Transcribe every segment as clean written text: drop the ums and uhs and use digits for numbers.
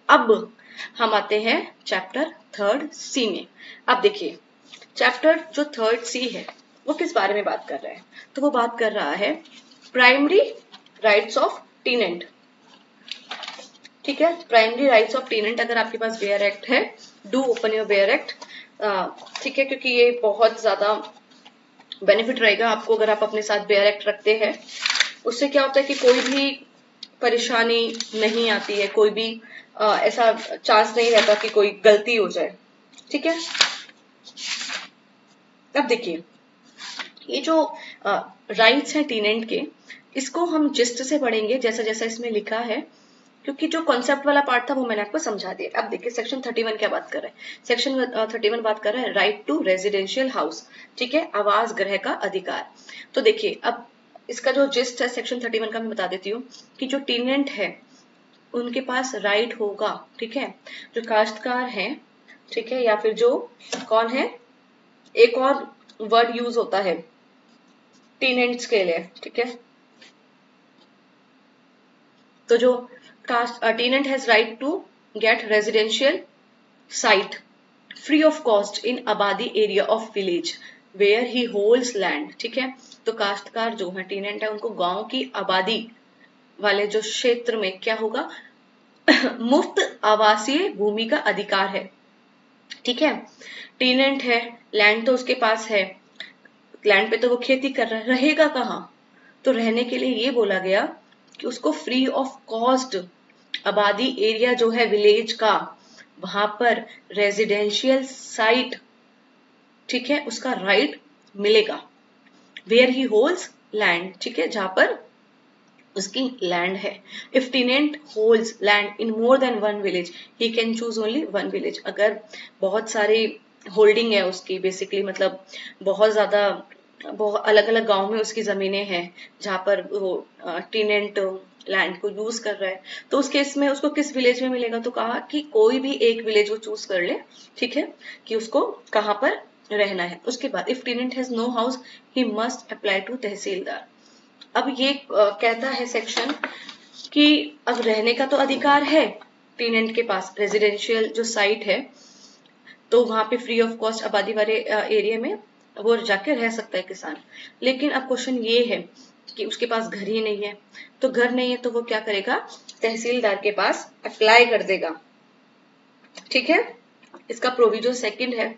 अब हम आते हैं चैप्टर 3 सी में। अब देखिए चैप्टर जो 3 सी है वो किस बारे में बात कर रहा है, तो वो बात कर रहा है प्राइमरी राइट्स ऑफ टेनेंट। ठीक है, प्राइमरी राइट्स ऑफ टेनेंट। अगर आपके पास बेयर एक्ट है, do open your bare act. ठीक है, क्योंकि ये बहुत ज्यादा बेनिफिट रहेगा आपको अगर आप अपने साथ बेयर एक्ट रखते हैं। उससे क्या होता है कि कोई भी परेशानी नहीं आती है, कोई भी ऐसा चांस नहीं रहता कि कोई गलती हो जाए। ठीक है, अब देखिए ये जो राइट्स हैं टेनेंट के, इसको हम जिस्ट से पढ़ेंगे जैसा जैसा इसमें लिखा है, क्योंकि जो कॉन्सेप्ट वाला पार्ट था वो मैंने आपको समझा दिया। अब देखिए सेक्शन 31 क्या बात कर रहा है। सेक्शन 31 बात कर रहा है राइट टू रेजिडेंशियल हाउस। ठीक है, आवास गृह का अधिकार। तो देखिए अब इसका जो जिस्ट है सेक्शन 31 का मैं बता देती हूँ कि जो टेनेंट है उनके पास राइट होगा। ठीक है, जो काश्तकार है, ठीक है, या फिर जो कौन है, एक और वर्ड यूज होता है टेनेंट्स के लिए। ठीक है, तो जो tenant has right to get residential site free of cost in आबादी area of village where he holds land. ठीक है, तो काश्तकार जो है टेनेंट है उनको गांव की आबादी वाले जो क्षेत्र में क्या होगा मुफ्त आवासीय भूमि का अधिकार है। ठीक है, टेनेंट है, लैंड तो उसके पास है, लैंड पे तो वो खेती कर रहा है, रहेगा कहाँ, तो रहने के लिए ये बोला गया कि उसको फ्री ऑफ कॉस्ट आबादी एरिया जो है विलेज का, वहां पर रेजिडेंशियल साइट, ठीक है, उसका राइट मिलेगा। वेयर ही होल्ड्स लैंड, ठीक है, जहां पर उसकी लैंड है। If tenant holds land in more than one village he can choose only one village. अगर बहुत सारी होल्डिंग है उसकी, बेसिकली मतलब बहुत ज्यादा बहुत अलग अलग गांव में उसकी जमीनें हैं जहां पर वो टेनेंट लैंड को यूज कर रहा है, तो उस केस में उसको किस विलेज में मिलेगा, तो कहा कि कोई भी एक विलेज वो चूज कर ले। ठीक है, कि उसको कहां पर रहना है। उसके बाद if tenant has no house he must apply to tehsildar. अब ये कहता है सेक्शन कि अब रहने का तो अधिकार है टेनेंट के पास, रेजिडेंशियल जो साइट है तो वहां पे फ्री ऑफ कॉस्ट आबादी वाले एरिया में वो जाके रह सकता है किसान। लेकिन अब क्वेश्चन ये है कि उसके पास घर ही नहीं है, तो घर नहीं है तो वो क्या करेगा, तहसीलदार के पास अप्लाई कर देगा। ठीक है, इसका प्रोविजन सेकंड है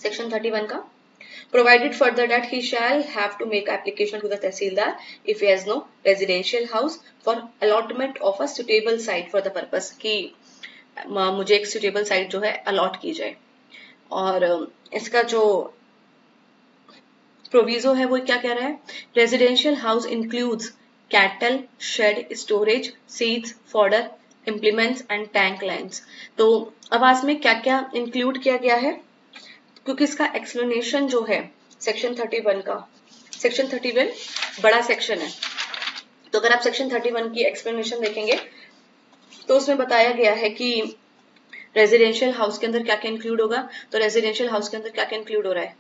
सेक्शन 31 का। Provided further that he shall have to make application to the Tehsildar if he has no residential house for allotment of a suitable site for the purpose, कि मुझे एक suitable site जो है allot की जाए। और इसका जो प्रोविजो है वो क्या कह रहा है, residential house includes cattle shed storage seeds fodder implements and tank lines. तो आवास में क्या क्या इंक्लूड किया गया है, क्योंकि इसका एक्सप्लेनेशन जो है सेक्शन 31 का, सेक्शन 31 बड़ा सेक्शन है, तो अगर आप सेक्शन 31 की एक्सप्लेनेशन देखेंगे तो उसमें बताया गया है कि रेजिडेंशियल हाउस के अंदर क्या क्या इंक्लूड होगा। तो रेजिडेंशियल हाउस के अंदर क्या क्या इंक्लूड हो रहा है,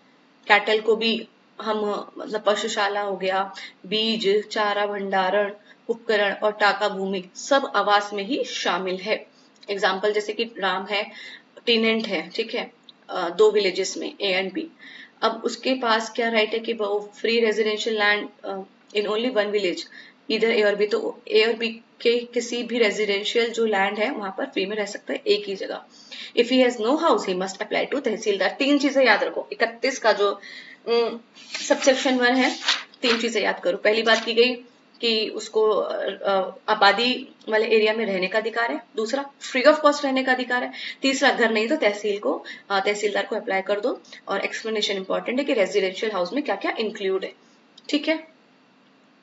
कैटल को भी हम मतलब पशुशाला हो गया, बीज चारा भंडारण उपकरण और टाका भूमि सब आवास में ही शामिल है। एग्जाम्पल जैसे कि राम है, टेनेंट है, ठीक है, दो विलेजेस में ए एंड बी। अब उसके पास क्या राइट है कि वो free residential land in only one village, इधर ए और बी, तो ए और बी के किसी भी रेजिडेंशियल जो लैंड है वहां पर फ्री में रह सकता है एक ही जगह। If he has no house he must apply to tehsildar. तीन चीजें याद रखो, 31 का जो सबसेक्शन 1 है, तीन चीजें याद करो। पहली बात की गई कि उसको आबादी वाले एरिया में रहने का अधिकार है, दूसरा फ्री ऑफ कॉस्ट रहने का अधिकार है, तीसरा घर नहीं तो तहसीलदार को अप्लाई कर दो। और एक्सप्लेनेशन इंपॉर्टेंट है कि रेजिडेंशियल हाउस में क्या क्या इंक्लूड है। ठीक है,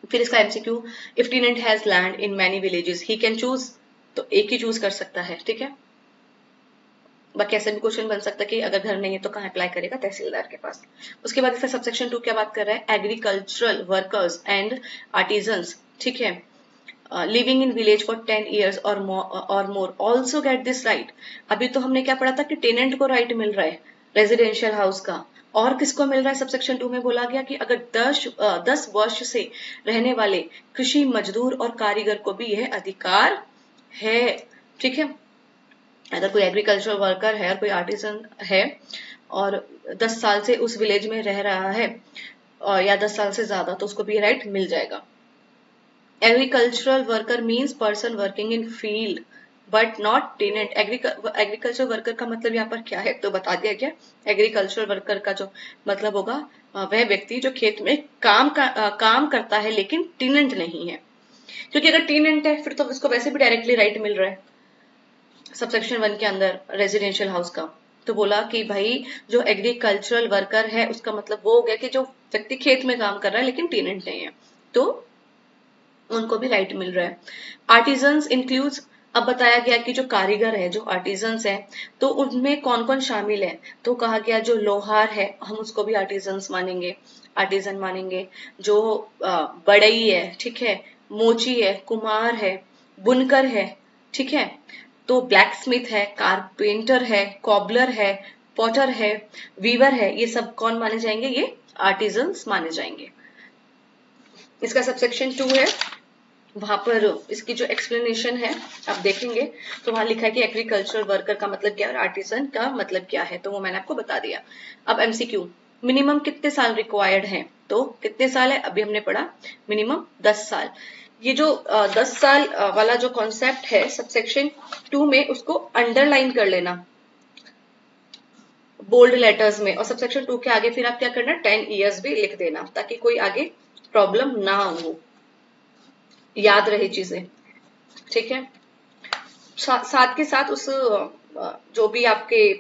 फिर इसका MCQ, if tenant has land in many villages he can choose, तो एक ही चूज कर सकता है। ठीक है, बाकी ऐसा भी क्वेश्चन बन सकता है कि अगर घर नहीं है तो कहाँ अप्लाई करेगा, तहसीलदार के पास। उसके बाद इसका सबसेक्शन 2 क्या बात कर रहा है, एग्रीकल्चरल वर्कर्स एंड आर्टिजन्स, ठीक है, living in village for 10 years और मोर ऑल्सो गेट दिस राइट। अभी तो हमने क्या पढ़ा था कि टेनेंट को राइट मिल रहा है रेजिडेंशियल हाउस का, और किसको मिल रहा है, सबसेक्शन 2 में बोला गया कि अगर 10 वर्ष से रहने वाले कृषि मजदूर और कारीगर को भी यह अधिकार है। ठीक है, अगर कोई एग्रीकल्चर वर्कर है और कोई आर्टिसन है और 10 साल से उस विलेज में रह रहा है या 10 साल से ज्यादा, तो उसको भी राइट मिल जाएगा। Agricultural worker means person working in field but not tenant. Agriculture worker का मतलब यहाँ पर क्या है तो बता दिया गया। एग्रीकल्चर वर्कर का जो मतलब होगा वह व्यक्ति जो खेत में काम करता है लेकिन टेनेंट नहीं है, क्योंकि अगर टेनेंट है फिर तो उसको वैसे भी डायरेक्टली राइट मिल रहा है सबसेक्शन 1 के अंदर रेजिडेंशियल हाउस का। तो बोला कि भाई जो एग्रीकल्चरल वर्कर है उसका मतलब वो हो गया कि जो व्यक्ति खेत में काम कर रहा है लेकिन टेनेंट नहीं है, तो उनको भी राइट मिल रहा है। आर्टिजन्स इंक्लूड्स, अब बताया गया कि जो कारीगर है, जो आर्टिजन्स है, तो उनमें कौन कौन शामिल है, तो कहा गया जो लोहार है हम उसको भी आर्टिजन्स मानेंगे, आर्टिजन मानेंगे। जो बढ़ई है, ठीक है, मोची है, कुम्हार है, बुनकर है, ठीक है, तो ब्लैक स्मिथ है, कारपेंटर है, कॉबलर है, पॉटर है, वीवर है, ये सब कौन माने जाएंगे, ये आर्टिजन्स माने जाएंगे। इसका सबसेक्शन 2 है, वहां पर इसकी जो एक्सप्लेनेशन है आप देखेंगे तो वहां लिखा है कि एग्रीकल्चरल वर्कर का मतलब क्या है और आर्टिसन का मतलब क्या है, तो वो मैंने आपको बता दिया। अब एमसीक्यू, मिनिमम कितने साल रिक्वायर्ड है, तो कितने साल है अभी हमने पढ़ा, मिनिमम 10 साल। ये जो 10 साल वाला जो कॉन्सेप्ट है सबसेक्शन 2 में, उसको अंडरलाइन कर लेना बोल्ड लेटर्स में, और सबसेक्शन 2 के आगे फिर आप क्या करना 10 इयर्स भी लिख देना ताकि कोई आगे प्रॉब्लम ना हो, याद रहे चीजें, ठीक है। साथ के साथ उस जो भी आपके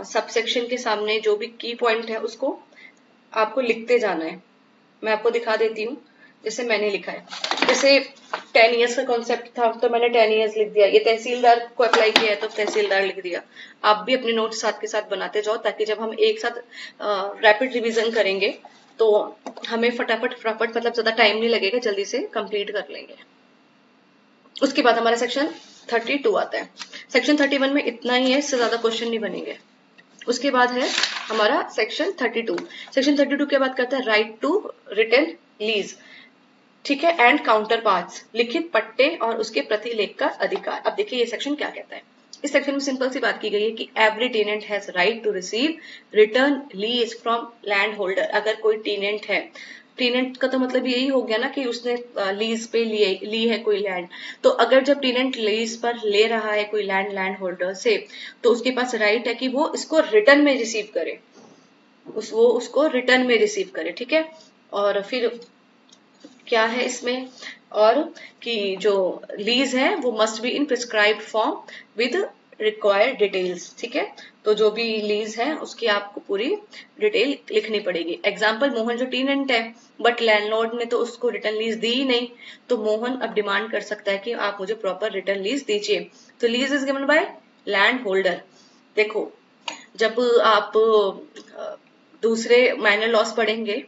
सबसेक्शन के सामने जो भी की पॉइंट है उसको आपको लिखते जाना है। मैं आपको दिखा देती हूँ, जैसे मैंने लिखा है, जैसे 10 इयर्स का कॉन्सेप्ट था तो मैंने 10 इयर्स लिख दिया, ये तहसीलदार को अप्लाई किया है तो तहसीलदार लिख दिया। आप भी अपने नोट्स साथ के साथ बनाते जाओ ताकि जब हम एक साथ रैपिड रिवीजन करेंगे तो हमें फटाफट मतलब ज्यादा टाइम नहीं लगेगा, जल्दी से कंप्लीट कर लेंगे। उसके बाद हमारा सेक्शन 32 आता है। सेक्शन 31 में इतना ही है, इससे ज्यादा क्वेश्चन नहीं बनेंगे। उसके बाद है हमारा सेक्शन 32। सेक्शन 32 के बाद करता है राइट टू रिटन लीज, ठीक है, एंड काउंटर पार्ट्स, लिखित पट्टे और उसके प्रतिलेख का अधिकार। अब देखिए ये सेक्शन क्या कहता है। इस सेक्शन में सिंपल सी बात की गई है कि every tenant has right to receive return lease from land holder. अगर कोई टेनेंट है, टेनेंट का तो मतलब यही हो गया ना कि उसने लीज पे ली है कोई लैंड, तो अगर जब टेनेंट लीज पर ले रहा है कोई लैंड होल्डर से, तो उसके पास राइट है कि वो इसको रिटर्न में रिसीव करे, वो उसको रिटर्न में रिसीव करे, ठीक है। और फिर क्या है इसमें, और कि जो लीज है वो must be in prescribed form with required details, ठीक है। तो जो भी लीज है उसकी आपको पूरी डिटेल लिखनी पड़ेगी। एग्जाम्पल, मोहन जो टेनेंट है बट लैंडलॉर्ड ने तो उसको रिटर्न लीज दी ही नहीं, तो मोहन अब डिमांड कर सकता है कि आप मुझे प्रॉपर रिटर्न लीज दीजिए। तो lease is given by land holder. देखो जब आप दूसरे माइनर लॉस पढ़ेंगे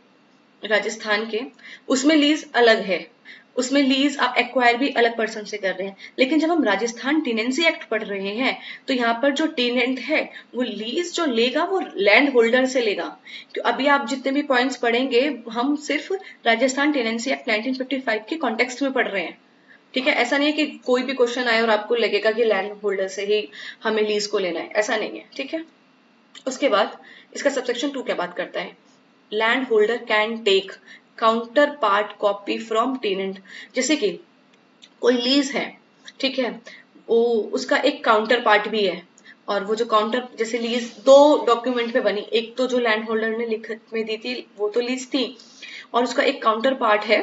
राजस्थान के, उसमें लीज अलग है, उसमें लीज आप एक्वायर भी अलग पर्सन से कर रहे हैं। लेकिन जब हम राजस्थान टेनेंसी एक्ट पढ़ रहे हैं तो यहाँ पर जो टेनेंट है वो लीज जो लेगा वो लैंड होल्डर से लेगा। तो अभी आप जितने भी पॉइंट्स पढ़ेंगे हम सिर्फ राजस्थान टेनेंसी एक्ट 1955 के कॉन्टेक्स्ट में पढ़ रहे हैं, ठीक है। ऐसा नहीं है कि कोई भी क्वेश्चन आए और आपको लगेगा कि लैंड होल्डर से ही हमें लीज को लेना है, ऐसा नहीं है, ठीक है। उसके बाद इसका सबसेक्शन 2 क्या बात करता है, land holder can take counterpart copy from tenant. जैसे कि कोई लीज है, ठीक है, वो उसका एक काउंटर पार्ट भी है, और वो जो काउंटर, जैसे लीज 2 डॉक्यूमेंट पे बनी, एक तो जो लैंड होल्डर ने लिखित में दी थी वो तो लीज थी, और उसका एक काउंटर पार्ट है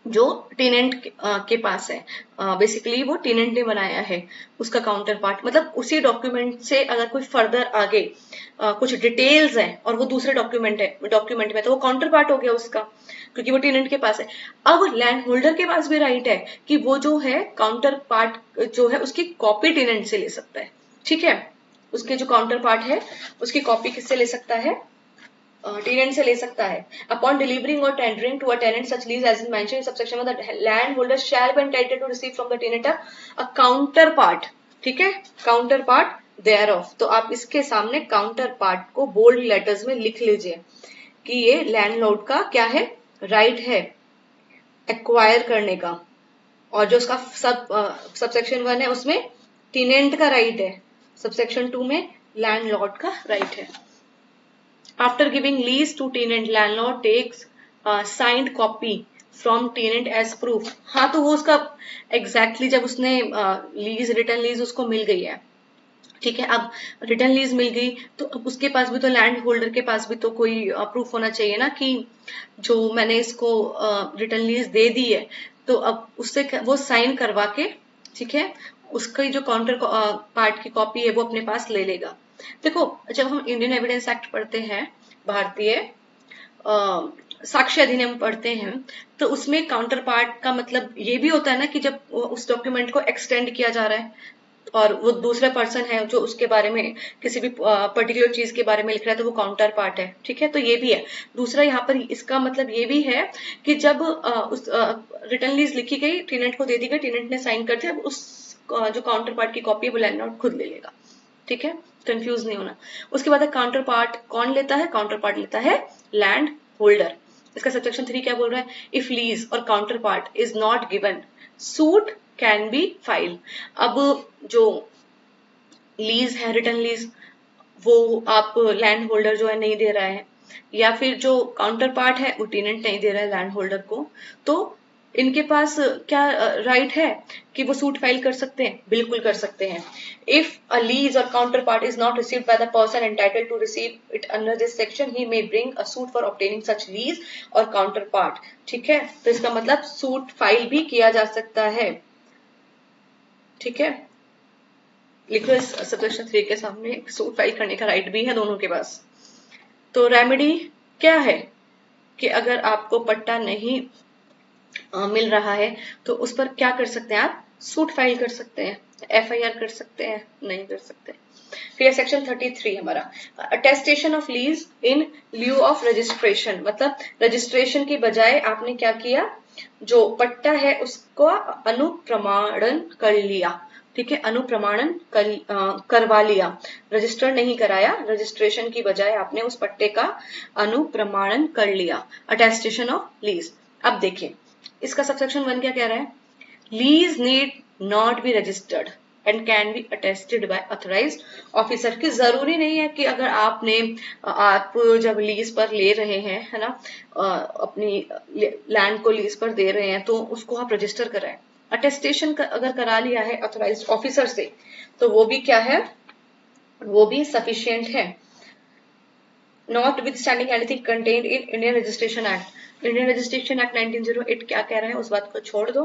जो टेनेंट के पास है। बेसिकली वो टेनेंट ने बनाया है उसका काउंटर पार्ट, मतलब उसी डॉक्यूमेंट से अगर कोई फर्दर आगे कुछ डिटेल्स है और वो दूसरे डॉक्यूमेंट में, तो वो काउंटर पार्ट हो गया उसका, क्योंकि वो टेनेंट के पास है। अब लैंड होल्डर के पास भी राइट है कि वो जो है काउंटर पार्ट जो है उसकी कॉपी टेनेंट से ले सकता है, ठीक है। उसके जो काउंटर पार्ट है उसकी कॉपी किससे ले सकता है, टेनेंट से ले सकता है। Upon delivering or tendering to a tenant such lease as mentioned in subsection 1, the land holder shall be entitled to receive from the tenant a counterpart, ठीक है, काउंटर पार्ट देयर ऑफ। तो आप इसके सामने counter part को bold letters में लिख लीजिए कि ये लैंडलॉर्ड का क्या है, राइट है एक्वायर करने का, और जो उसका सबसेक्शन 1 है उसमें टेनेंट का राइट है, सबसेक्शन 2 में लैंडलॉर्ड का राइट है। After giving lease to tenant, landlord takes signed copy from tenant as proof. हाँ, तो वो उसका एग्जैक्टली जब उसने लीज, रिटर्न लीज उसको मिल गई है, ठीक है, अब रिटर्न लीज मिल गई तो अब उसके पास भी तो, लैंड होल्डर के पास भी तो कोई प्रूफ होना चाहिए ना कि जो मैंने इसको रिटर्न लीज दे दी है, तो अब उससे वो साइन करवा के, ठीक है, उसकी जो काउंटर पार्ट की कॉपी है वो अपने पास ले लेगा। देखो, जब हम इंडियन एविडेंस एक्ट पढ़ते हैं, भारतीय साक्ष्य अधिनियम पढ़ते हैं, तो उसमें काउंटर पार्ट का मतलब ये भी होता है ना कि जब उस डॉक्यूमेंट को एक्सटेंड किया जा रहा है और वो दूसरा पर्सन है जो उसके बारे में किसी भी पर्टिकुलर चीज के बारे में लिख रहा है, तो वो काउंटर पार्ट है, ठीक है, तो ये भी है। दूसरा यहाँ पर इसका मतलब ये भी है कि जब उस रिटर्न लीज लिखी गई, टेनेंट को दे दी गई, टेनेंट ने साइन कर दिया, अब उस जो काउंटर पार्ट की कॉपी है वो लैंडलॉर्ड खुद ले लेगा, ठीक है, कंफ्यूज नहीं होना। उसके बाद काउंटर पार्ट कौन लेता है? काउंटर पार्ट लेता है लैंड होल्डर। इसका सबसेक्शन 3 क्या बोल रहा है? If lease or counterpart is not given, suit can be file. अब जो लीज है, रिटर्न लीज, वो आप लैंड होल्डर जो है नहीं दे रहा है, या फिर जो काउंटर पार्ट है वो टेनेंट नहीं दे रहा है लैंड होल्डर को, तो इनके पास क्या राइट है कि वो सूट फाइल कर सकते हैं? बिल्कुल कर सकते हैं। If a lease or counterpart is not received by the person entitled to receive it under this section, he may bring a suit for obtaining such lease or counterpart, ठीक है, तो इसका मतलब suit file भी किया जा सकता है, ठीक है। लिखो इस सबसेक्शन 3 के सामने, सूट फाइल करने का राइट भी है दोनों के पास। तो रेमेडी क्या है कि अगर आपको पट्टा नहीं मिल रहा है तो उस पर क्या कर सकते हैं आप? सूट फाइल कर सकते हैं, एफआईआर कर सकते हैं, नहीं कर सकते। फिर सेक्शन 33 हमारा, attestation of lease in lieu of registration, मतलब रजिस्ट्रेशन की बजाय आपने क्या किया, जो पट्टा है उसको अनुप्रमाणन कर लिया, ठीक है, अनुप्रमाणन करवा लिया, रजिस्टर नहीं कराया, रजिस्ट्रेशन की बजाय आपने उस पट्टे का अनुप्रमाणन कर लिया, अटेस्टेशन ऑफ लीज। अब देखिए इसका सबसेक्शन 1 क्या कह रहा है? Lease need not be registered and can be attested bye authorised officer. की जरूरी नहीं है कि अगर आपने, आप जब लीज पर ले रहे हैं, है ना, अपनी लैंड को लीज पर दे रहे हैं तो उसको आप रजिस्टर कराएं। अटेस्टेशन अगर करा लिया है ऑथराइज्ड ऑफिसर से तो वो भी क्या है, वो भी सफिशिएंट है। Notwithstanding anything contained in Indian Registration Act, Indian registration act 1908 क्या कह रहा है उस बात को छोड़ दो।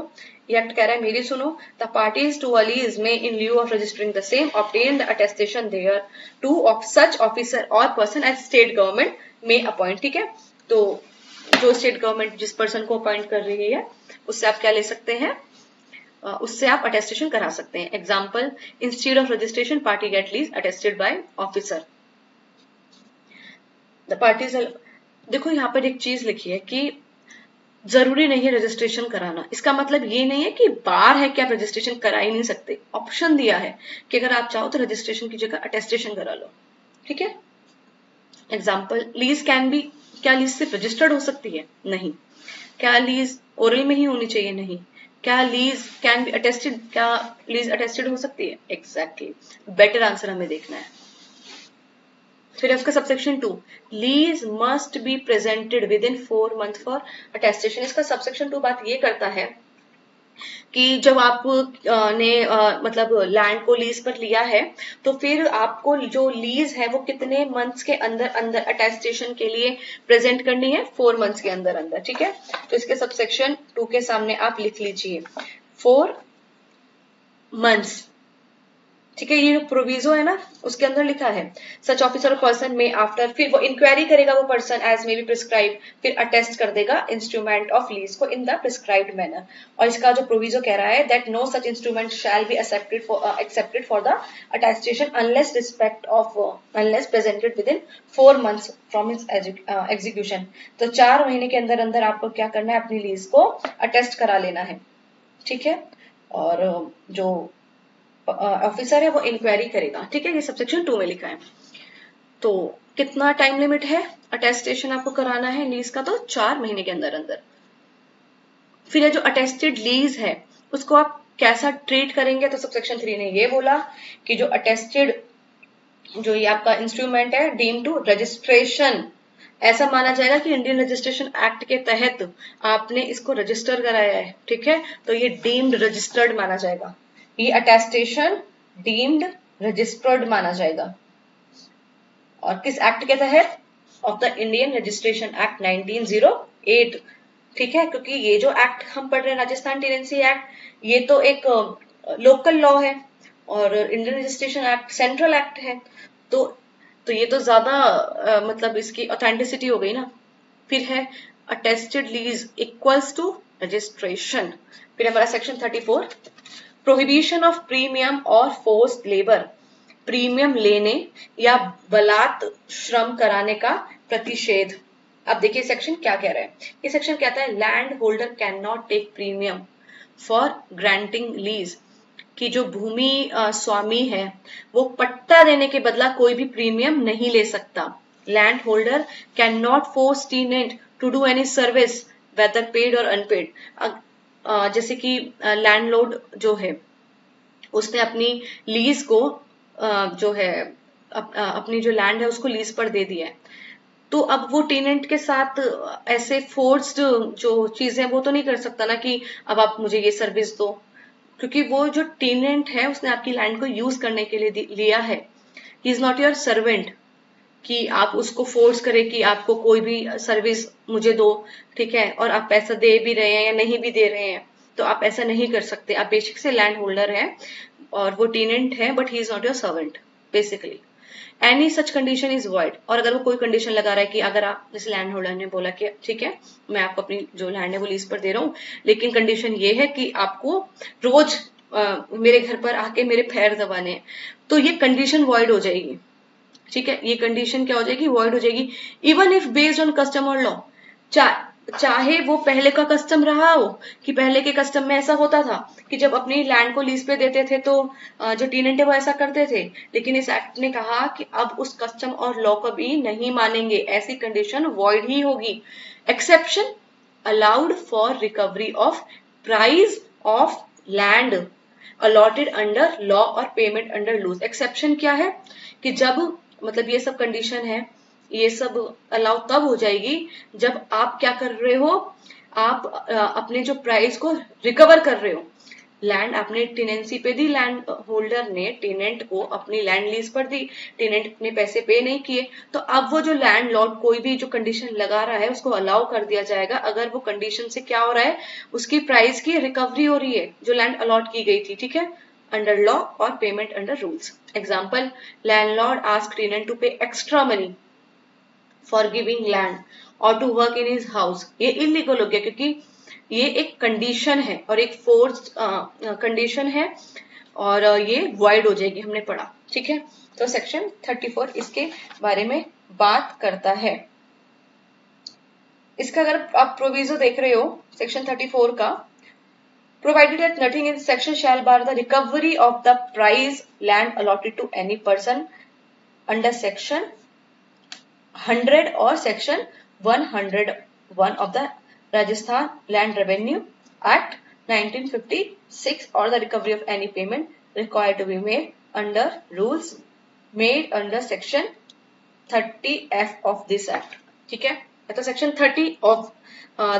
ये एक्ट कह रहा है, मेरी सुनो, the parties to a lease में in lieu of registering the same obtain the attestation thereto of such officer और पर्सन एज स्टेट गवर्नमेंट में अपॉइंट, ठीक है, तो जो स्टेट गवर्नमेंट जिस पर्सन को अपॉइंट कर रही है उससे आप क्या ले सकते हैं, उससे आप अटेस्टेशन करा सकते हैं। Example, instead of registration party get lease attested bye officer. The parties, देखो यहाँ पर एक चीज लिखी है कि जरूरी नहीं है रजिस्ट्रेशन कराना। इसका मतलब ये नहीं है कि बार है कि आप रजिस्ट्रेशन करा ही नहीं सकते, ऑप्शन दिया है कि अगर आप चाहो तो रजिस्ट्रेशन की जगह अटेस्टेशन करा लो, ठीक है। एग्जाम्पल, लीज कैन बी, क्या लीज सिर्फ रजिस्टर्ड हो सकती है? नहीं। क्या लीज ओरल में ही होनी चाहिए? नहीं। क्या लीज कैन बी अटेस्टेड, क्या लीज अटेस्टेड हो सकती है? एग्जैक्टली, बेटर आंसर हमें देखना है। फिर उसका subsection 2, lease must be presented within 4 month for attestation. इसका सबसेक्शन 2 बात ये करता है कि जब आप ने मतलब लैंड को लीज पर लिया है तो फिर आपको जो लीज है वो कितने मंथ्स के अंदर अंदर अटेस्टेशन के लिए प्रेजेंट करनी है? 4 मंथ्स के अंदर अंदर, ठीक है। तो इसके सबसेक्शन 2 के सामने आप लिख लीजिए 4 मंथ्स, ठीक है। ये जो प्रोविजो है ना उसके अंदर लिखा है सच ऑफिसर पर्सन में आफ्टर, फिर वो इंक्वायरी करेगा वो person as may be prescribe, फिर अटेस्ट कर देगा इंस्ट्रूमेंट ऑफ लीज को इन द प्रिस्क्राइब्ड मैनर। और इसका जो प्रोविजो कह रहा है that no such instrument shall be accepted for the attestation unless presented within 4 months from its execution. तो 4 महीने के अंदर अंदर आपको क्या करना है, अपनी लीज को अटेस्ट करा लेना है, ठीक है। और जो ऑफिसर है वो इंक्वायरी करेगा, ठीक है। ये सबसेक्शन 2 में लिखा है। तो कितना टाइम लिमिट है अटेस्टेशन आपको कराना है लीज का? तो 4 महीने के अंदर अंदर। फिर ये जो अटेस्टेड लीज है उसको आप कैसा ट्रीट करेंगे, तो सब सेक्शन 3 ने ये बोला कि जो अटेस्टेड जो ये आपका इंस्ट्रूमेंट है डीम टू रजिस्ट्रेशन, ऐसा माना जाएगा कि इंडियन रजिस्ट्रेशन एक्ट के तहत आपने इसको रजिस्टर कराया है, ठीक है, तो ये डीम्ड रजिस्टर्ड माना जाएगा, ये अटेस्टेशन डीम्ड रजिस्टर्ड माना जाएगा। और किस एक्ट के तहत? Of the Indian registration act 1908, ठीक है, क्योंकि ये जो एक्ट हम पढ़ रहे हैं राजस्थान टेनेंसी एक्ट, ये तो एक लोकल लॉ है और Indian registration act central act है, तो ये तो ज्यादा मतलब इसकी ऑथेंटिसिटी हो गई ना। फिर है attested lease equals to registration. फिर हमारा सेक्शन 34, प्रोहिबिशन ऑफ प्रीमियम और फोर्स्ड लेबर, प्रीमियम लेने या बलात् श्रम कराने का प्रतिषेध। अब देखिए सेक्शन क्या कह रहा है, ये सेक्शन कहता है land holder can not take premium for granting lease, कि जो भूमि स्वामी है वो पट्टा देने के बदला कोई भी प्रीमियम नहीं ले सकता। Land holder can not force tenant to do any service whether paid और अनपेड। जैसे कि लैंडलॉर्ड जो है उसने अपनी लीज को जो है अपनी जो लैंड है उसको लीज पर दे दिया है, तो अब वो टेनेंट के साथ ऐसे फोर्स्ड जो चीजें वो तो नहीं कर सकता ना कि अब आप मुझे ये सर्विस दो, क्योंकि वो जो टेनेंट है उसने आपकी लैंड को यूज करने के लिए लिया है। He is not your servant कि आप उसको फोर्स करें कि आपको कोई भी सर्विस मुझे दो, ठीक है, और आप पैसा दे भी रहे हैं या नहीं भी दे रहे हैं, तो आप ऐसा नहीं कर सकते। आप बेसिक से लैंड होल्डर है और वो टेनेंट है, but he is not your servant basically. Any such condition is void, और अगर वो कोई कंडीशन लगा रहा है कि अगर आप, जैसे लैंड होल्डर ने बोला कि ठीक है मैं आपको अपनी जो लैंड है वो लीज पर दे रहा हूँ, लेकिन कंडीशन ये है कि आपको रोज मेरे घर पर आके मेरे पैर दबाने हैं, तो ये कंडीशन वॉइड हो जाएगी, ठीक है, ये कंडीशन क्या हो जाएगी, वॉइड हो जाएगी। Even if based on custom और लॉ, चाहे वो पहले का कस्टम रहा हो कि पहले के कस्टम में ऐसा होता था कि जब अपनी लैंड को लीज पे देते थे तो जो टेनेंट है वो ऐसा करते थे, लेकिन इस एक्ट ने कहा कि अब उस कस्टम और लॉ को भी नहीं मानेंगे, ऐसी कंडीशन वॉइड ही होगी। Exception allowed for recovery of price of land allotted under law और पेमेंट अंडर लूज। एक्सेप्शन क्या है कि जब मतलब ये सब कंडीशन है, ये सब अलाउ तब हो जाएगी जब आप क्या कर रहे हो, आप अपने जो प्राइस को रिकवर कर रहे हो। लैंड आपने टेनेंसी पे दी, लैंड होल्डर ने टेनेंट को अपनी लैंड लीज पर दी, टेनेंट ने पैसे पे नहीं किए, तो अब वो जो लैंड लॉर्ड कोई भी जो कंडीशन लगा रहा है उसको अलाउ कर दिया जाएगा अगर वो कंडीशन से क्या हो रहा है, उसकी प्राइस की रिकवरी हो रही है जो लैंड अलॉट की गई थी, ठीक है, अंडर लॉ और payment under rules. Example, landlord ask tenant to pay extra money for giving land और to work in his house, ये इलीगल हो गया क्योंकि ये एक कंडीशन है और एक फोर्स कंडीशन है और ये वॉइड हो जाएगी, हमने पढ़ा, ठीक है। तो सेक्शन 34 इसके बारे में बात करता है। इसका अगर आप प्रोविजो देख रहे हो सेक्शन 34 का, provided that nothing in section shall bar the recovery of the price land allotted to any person under section 100 or section 101 of the Rajasthan Land Revenue Act 1956 or the recovery of any payment required to be made under rules made under section 30F of this act, ठीक है, तो section 30 of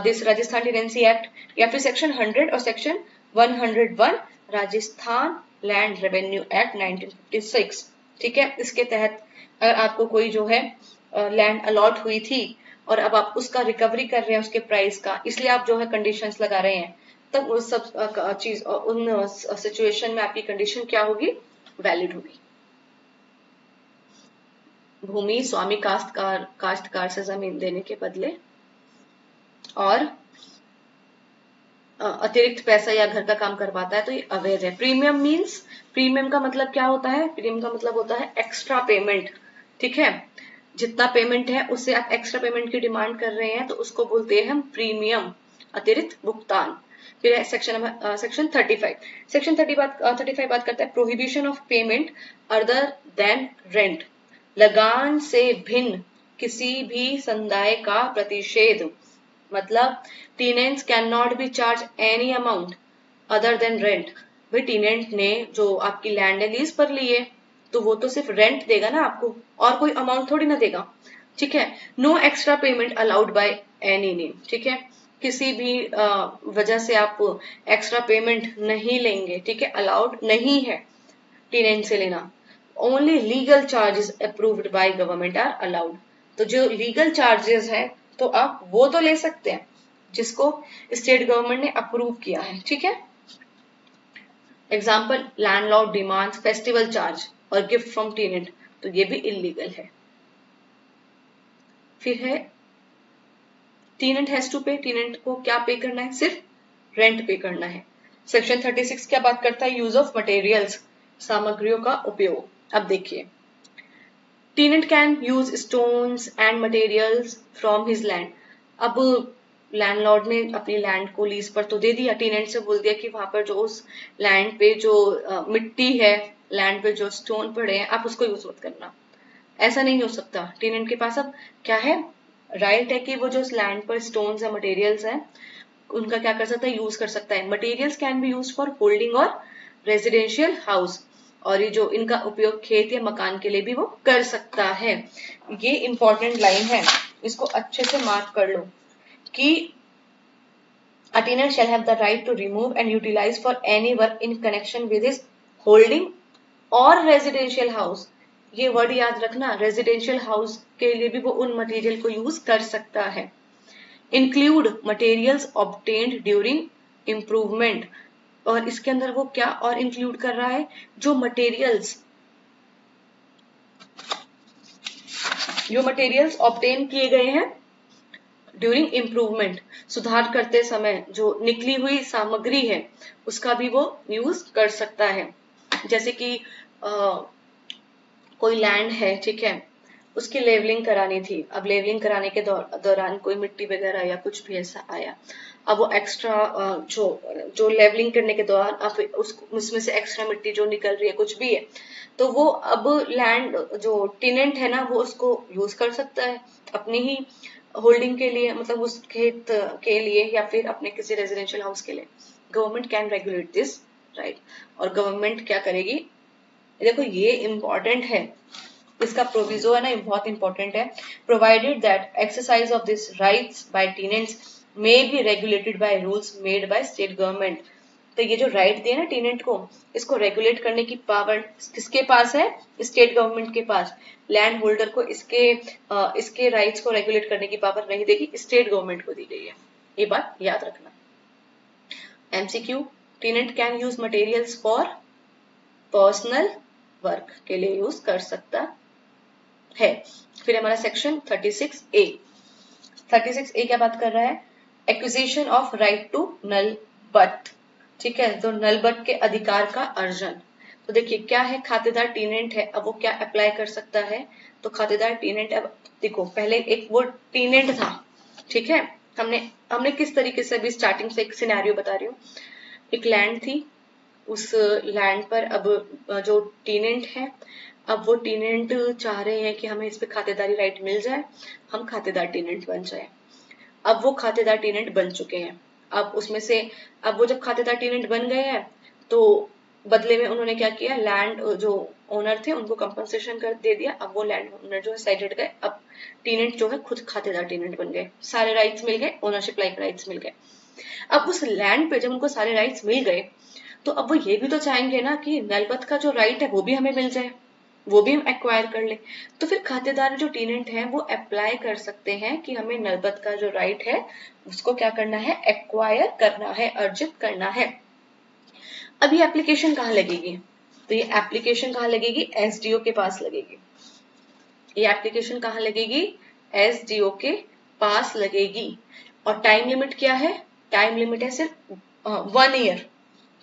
this Rajasthan tenancy act या फिर section 100 और section 101 Rajasthan land revenue act 1956, ठीक है। इसके तहत अगर आपको कोई जो है लैंड अलॉट हुई थी और अब आप उसका रिकवरी कर रहे हैं उसके प्राइस का, इसलिए आप जो है कंडीशंस लगा रहे हैं, तब उस सब चीज उन सिचुएशन में आपकी कंडीशन क्या होगी, वैलिड होगी। भूमि स्वामी काश्तकार से जमीन देने के बदले और अतिरिक्त पैसा या घर का काम करवाता है तो ये अवैध है। प्रीमियम मींस, प्रीमियम का मतलब क्या होता है, प्रीमियम का मतलब होता है एक्स्ट्रा पेमेंट, ठीक है, जितना पेमेंट है उससे आप एक्स्ट्रा पेमेंट की डिमांड कर रहे हैं तो उसको बोलते हैं हम प्रीमियम, अतिरिक्त भुगतान। फिर है सेक्शन 35, सेक्शन 35 बात करता है prohibition of payment other than rent, लगान से भिन्न किसी भी संदाय का प्रतिषेध, मतलब tenants can not B charge any amount other than rent. भाई टेनेंट ने जो आपकी लैंड है लीज पर ली है तो वो तो सिर्फ रेंट देगा ना आपको, और कोई अमाउंट थोड़ी ना देगा। ठीक है, no extra payment allowed by any name. ठीक है, किसी भी वजह से आप एक्स्ट्रा पेमेंट नहीं लेंगे। ठीक है, अलाउड नहीं है टेनेंट से लेना। Only legal charges approved by government are allowed. तो जो लीगल चार्जेस है तो आप वो तो ले सकते हैं जिसको स्टेट गवर्नमेंट ने अप्रूव किया है। ठीक है, example landlord demands festival charge और गिफ्ट फ्रॉम टेनेंट, तो ये भी इलीगल है। फिर है टेनेंट हैज टू पे, टेनेंट को क्या पे करना है, सिर्फ रेंट पे करना है। सेक्शन 36 क्या बात करता है, यूज ऑफ मटेरियल्स, सामग्रियों का उपयोग। अब देखिए, tenant can use stones and materials from his land. अब लैंडलॉर्ड ने अपनी लैंड को लीज पर तो दे दिया, टेनेंट से बोल दिया कि वहां पर जो उस लैंड पे जो मिट्टी है, लैंड पे जो स्टोन पड़े हैं, आप उसको यूज मत करना। ऐसा नहीं हो सकता। टेनेंट के पास अब क्या है, राइट है कि वो जो लैंड पर स्टोन्स है, मटेरियल्स हैं, उनका क्या कर सकता है, यूज कर सकता है। Materials can be use for holding और रेजिडेंशियल हाउस, और ये जो इनका उपयोग खेत या मकान के लिए भी वो कर सकता है। ये इंपॉर्टेंट लाइन है, इसको अच्छे से मार्क कर लो कि a tenant shall have the right to remove and utilize for any work in connection with his holding or residential house। ये वर्ड याद रखना, रेजिडेंशियल हाउस के लिए भी वो उन मटेरियल को यूज कर सकता है। Include materials obtained during improvement, और इसके अंदर वो क्या और इंक्लूड कर रहा है, जो मटेरियल्स ऑब्टेन किए गए हैं ड्यूरिंग इम्प्रूवमेंट, सुधार करते समय जो निकली हुई सामग्री है उसका भी वो यूज कर सकता है। जैसे कि कोई लैंड है, ठीक है, उसकी लेवलिंग करानी थी। अब लेवलिंग कराने के दौरान कोई मिट्टी वगैरह या कुछ भी ऐसा आया, अब वो एक्स्ट्रा जो लेवलिंग करने के दौरान अब उसमें से एक्स्ट्रा मिट्टी जो निकल रही है, कुछ भी है, तो वो अब लैंड जो टेनेंट है ना, वो उसको यूज कर सकता है अपनी ही होल्डिंग के लिए, मतलब उस खेत के लिए या फिर अपने किसी रेजिडेंशियल हाउस के लिए। Government can regulate this, right. और गवर्नमेंट क्या करेगी, देखो ये इंपॉर्टेंट है, इसका प्रोविजो है ना, बहुत इंपॉर्टेंट है। Provided that exercise of this rights by tenants may be regulated by rules made by state government. तो ये जो राइट दिए ना टेनेंट को, इसको रेगुलेट करने की पावर किसके पास है, स्टेट गवर्नमेंट के पास। लैंड होल्डर को इसके राइट्स को रेगुलेट करने की पावर नहीं देगी, स्टेट गवर्नमेंट को दी गई है, ये बात याद रखना। MCQ, tenant can use materials for personal work के लिए यूज कर सकता है। फिर हमारा सेक्शन 36A, 36A क्या बात कर रहा है, acquisition of right to null but. ठीक है, तो नल बट के अधिकार का अर्जन। तो देखिए क्या है, खातेदार टेनेंट है, अब वो क्या अप्लाई कर सकता है, तो खातेदार टेनेंट, अब देखो पहले एक वो टेनेंट था, ठीक है, हमने किस तरीके से अभी स्टार्टिंग से एक सिनेरियो बता रही हूँ। एक लैंड थी, उस लैंड पर अब जो टेनेंट है, अब वो टेनेंट चाह रहे हैं कि हमें इस पे खातेदारी राइट मिल जाए, हम खातेदार टेनेंट बन जाए। अब वो खातेदार टेनेंट बन चुके हैं, अब उसमें से अब वो जब खातेदार टेनेंट बन गए हैं तो बदले में उन्होंने क्या किया, लैंड जो ओनर थे उनको कंपनसेशन कर दे दिया। अब वो लैंड ओनर जो है साइडेड गए, अब टेनेंट जो है खुद खातेदार टेनेंट बन गए, सारे राइट्स मिल गए, ओनरशिप लाइक राइट्स मिल गए। अब उस लैंड पे जब उनको सारे राइट्स मिल गए तो अब वो ये भी तो चाहेंगे ना कि नलबत का जो राइट है वो भी हमें मिल जाए, वो भी हम एक्वायर कर ले। तो फिर खातेदार जो टेनेंट है वो अप्लाई कर सकते हैं कि हमें नलबत का जो राइट है उसको क्या करना है, एक्वायर करना है, अर्जित करना है। अब ये एप्लीकेशन कहाँ लगेगी, तो ये एप्लीकेशन कहाँ लगेगी, एसडीओ के पास लगेगी। ये एप्लीकेशन कहाँ लगेगी, एसडीओ के पास लगेगी। और टाइम लिमिट क्या है, टाइम लिमिट है सिर्फ 1 ईयर।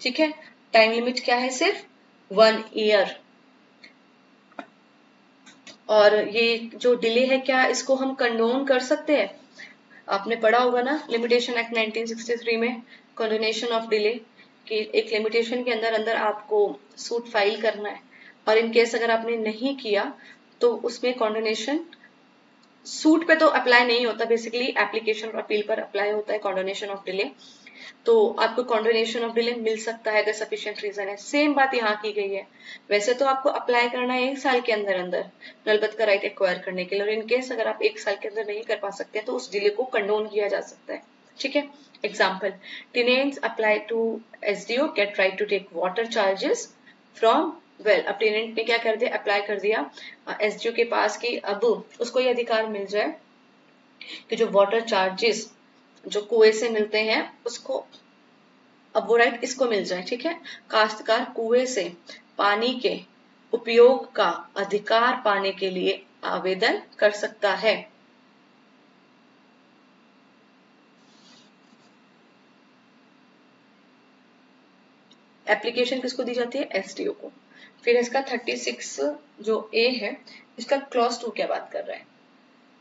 ठीक है, टाइम लिमिट क्या है, सिर्फ 1 ईयर। और ये जो डिले है क्या, इसको हम कंडोन कर सकते हैं। आपने पढ़ा होगा ना लिमिटेशन एक्ट 1963 में, कंडोनेशन ऑफ डिले, कि एक लिमिटेशन के अंदर अंदर आपको सूट फाइल करना है, और इन केस अगर आपने नहीं किया तो उसमें कंडोनेशन, सूट पे तो अप्लाई नहीं होता, बेसिकली एप्लीकेशन और अपील पर अप्लाई होता है कंडोनेशन ऑफ डिले। तो आपको कॉन्डोनेशन ऑफ डिले मिल सकता है अगर सफिशिएंट रीजन है। सेम बात यहाँ की गई है। वैसे तो आपको अप्लाई करना है 1 साल के अंदर अंदर नलबत का राइट एक्वायर करने के लिए, और इनकेस अगर आप 1 साल के अंदर नहीं कर पा सकते हैं तो उस डिले को कंडोन किया जा सकता है। ठीक है, example, tenants apply to SDO get right to take water charges from well. अब टेनेंट ने क्या कर दिया, अप्लाई कर दिया एसडीओ के पास कि अब उसको ये अधिकार मिल जाए कि जो वाटर चार्जेस जो कुएं से मिलते हैं उसको, अब वो राइट इसको मिल जाए। ठीक है, काश्तकार कुएं से पानी के उपयोग का अधिकार पाने के लिए आवेदन कर सकता है। एप्लीकेशन किसको दी जाती है, एसडीओ को। फिर इसका 36 जो ए है, इसका क्लॉज 2 क्या बात कर रहा है,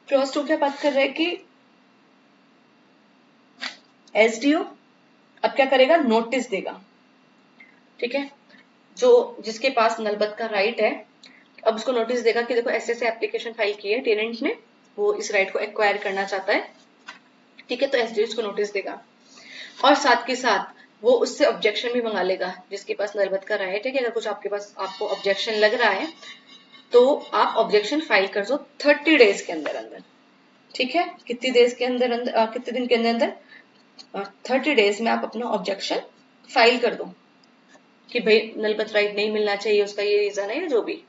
क्लॉज 2 क्या बात कर रहा है कि एसडीओ अब क्या करेगा, नोटिस देगा। ठीक है, जो जिसके पास नलबत का राइट है अब उसको नोटिस देगा कि देखो ऐसे ऐसे एप्लीकेशन फाइल की है टेनेंट ने, वो इस राइट को एक्वायर करना चाहता है। ठीक है, तो एसडीओ उसको नोटिस देगा और साथ के साथ वो उससे ऑब्जेक्शन भी मंगा लेगा जिसके पास नलबत का राइट है कि अगर कुछ आपके पास आपको ऑब्जेक्शन लग रहा है तो आप ऑब्जेक्शन फाइल कर दो 30 डेज के अंदर अंदर। ठीक है, कितनी डेज के अंदर अंदर कितने दिन के अंदर अंदर 30 डेज में आप अपना ऑब्जेक्शन फाइल कर दो कि भाई नलबत राइट नहीं मिलना चाहिए, उसका ये रीजन है या जो भी।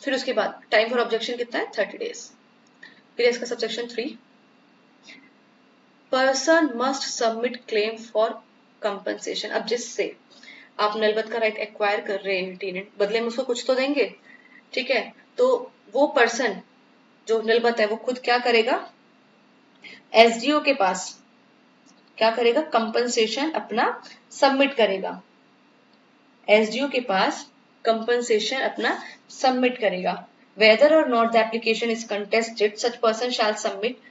फिर उसके बाद टाइम फॉर ऑब्जेक्शन कितना है, 30 डेज। फिर इसका subsection 3, person must submit claim for compensation. अब जिससे आप नलबत का राइट एक्वायर कर रहे हैं टेनेंट, बदले में उसको कुछ तो देंगे। ठीक है, तो वो पर्सन जो नलबत है वो खुद क्या करेगा, एसडीओ के पास क्या करेगा, कंपनसेशन अपना सबमिट करेगा। एसडीओ के पास कंपनसेशन अपना सबमिट करेगा। Whether or not the application is contested, such person shall submit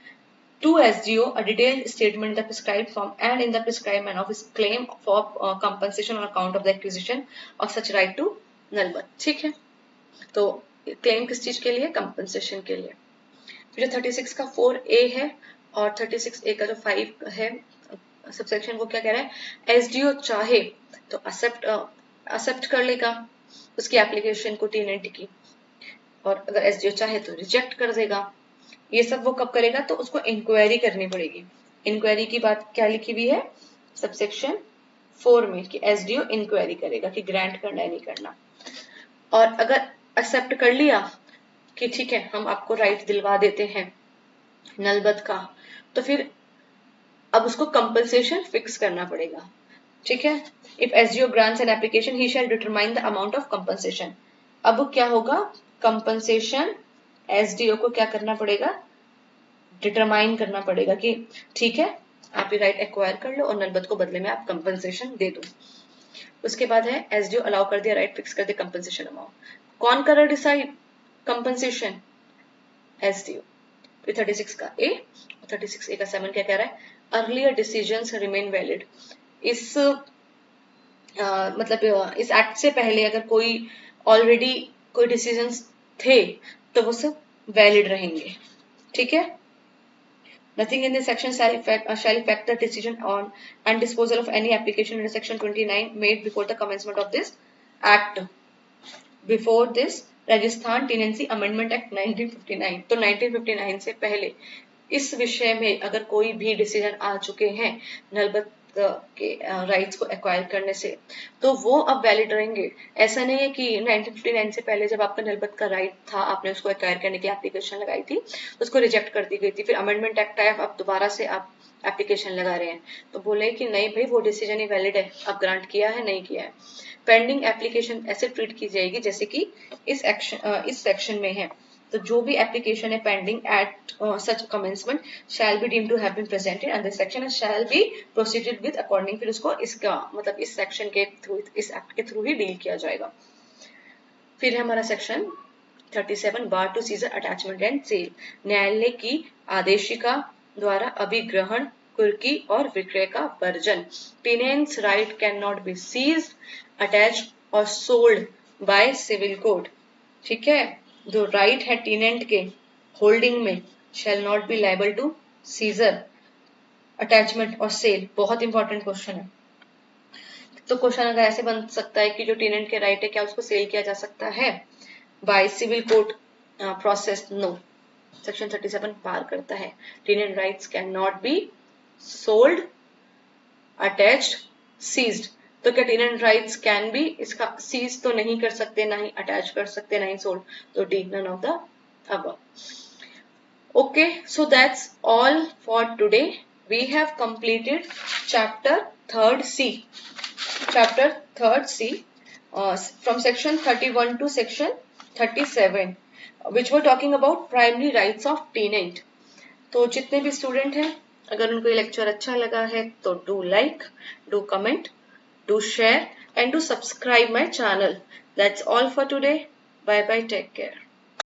to SDO a detailed statement in the prescribed form and in the prescribed manner of his claim for compensation on account of the acquisition of such right to nullable। ठीक है, तो claim किस चीज के लिए, compensation के लिए। फिर 36 का 4A है और 36A का जो 5 है सबसेक्शन, वो क्या कह रहा है, एसडीओ चाहे तो एक्सेप्ट कर लेगा उसकी एप्लीकेशन को टेनेंट की, और अगर एसडीओ चाहे तो रिजेक्ट कर देगा। ये सब वो कब करेगा, तो उसको इंक्वायरी करनी पड़ेगी। इंक्वायरी की बात क्या लिखी हुई है सबसेक्शन 4 में कि एसडीओ इंक्वायरी करेगा कि ग्रांट करना है नहीं करना। और अगर एक्सेप्ट कर लिया कि ठीक है हम आपको राइट दिलवा देते हैं नलबत का, तो फिर अब उसको कंपनसेशन फिक्स करना पड़ेगा। ठीक है, if SDO grants an application he shall determine the amount of compensation. अब क्या होगा, कंपनसेशन एसडीओ को क्या करना पड़ेगा, डिटरमाइन करना पड़ेगा कि ठीक है आप ये राइट एक्वायर कर लो और नलबत को बदले में आप कंपनसेशन दे दो। उसके बाद है एसडीओ अलाउ कर दिया राइट, फिक्स कर दिया कंपनसेशन अमाउंट। कौन कर रहा डिसाइड कंपनसेशन, एसडीओ। फिर 36 का ए और 36A का 7 क्या कह रहा है, अर्लियर डिसीजंस रिमेन वैलिड। इस मतलब इस एक्ट से पहले अगर कोई ऑलरेडी कोई डिसीजंस थे तो वो सब वैलिड रहेंगे। ठीक है, nothing in this section shall affect the decision on and disposal of any application under section 29 made before the commencement of this act, before this Rajasthan tenancy amendment act 1959। तो 1959 से पहले इस विषय में अगर कोई भी डिसीजन आ चुके हैं नलबत के राइट्स को एक्वायर करने से तो वो अब वैलिड रहेंगे। ऐसा नहीं है कि 1959 से पहले जब आपका नलबत का राइट था आपने उसको एक्वायर करने की एप्लीकेशन लगाई थी उसको रिजेक्ट कर दी गई थी, फिर अमेंडमेंट एक्ट आया अब दोबारा से आप एप्लीकेशन लगा रहे हैं तो बोले कि नहीं भाई वो डिसीजन ही वैलिड है, अब ग्रांट किया है नहीं किया है। पेंडिंग एप्लीकेशन ऐसे ट्रीट की जाएगी जैसे कि इस सेक्शन में है। तो जो भी एप्लीकेशन है pending at such commencement shall be deemed to have been presented under section and shall be proceeded with according, फिर उसको इसका मतलब इस सेक्शन के थ्रू, इस एक्ट के थ्रू ही डील किया जाएगा। फिर है हमारा section 37 bar to seizure attachment and sale. न्यायालय की आदेशिका द्वारा अभिग्रहण, कुर्की और विक्रय का वर्जन। Tenants right can not be seized, attached और सोल्ड बाय सिविल कोड। ठीक है, जो राइट है टेनेंट के होल्डिंग में shall not be liable to seizure, attachment और सेल, बहुत इंपॉर्टेंट क्वेश्चन है। तो क्वेश्चन अगर ऐसे बन सकता है कि जो टेनेंट के राइट है क्या उसको सेल किया जा सकता है by civil court process? No, section 37 पार करता है। Tenant rights can not be sold, attached, seized. तो क्या टेनेंट राइट्स कैन बी, इसका सीज तो नहीं कर सकते, ना ही अटैच कर सकते, ना ही सोल्ड, तो D, none of the above. Okay, so that's all for today. We have completed chapter 3rd C. Chapter 3rd C from section 31 to section 37, which were talking about primary rights of tenant. तो जितने भी student हैं, अगर उनको ये lecture अच्छा लगा है तो do like, do comment, do share and do subscribe my channel. That's all for today. Bye bye, take care.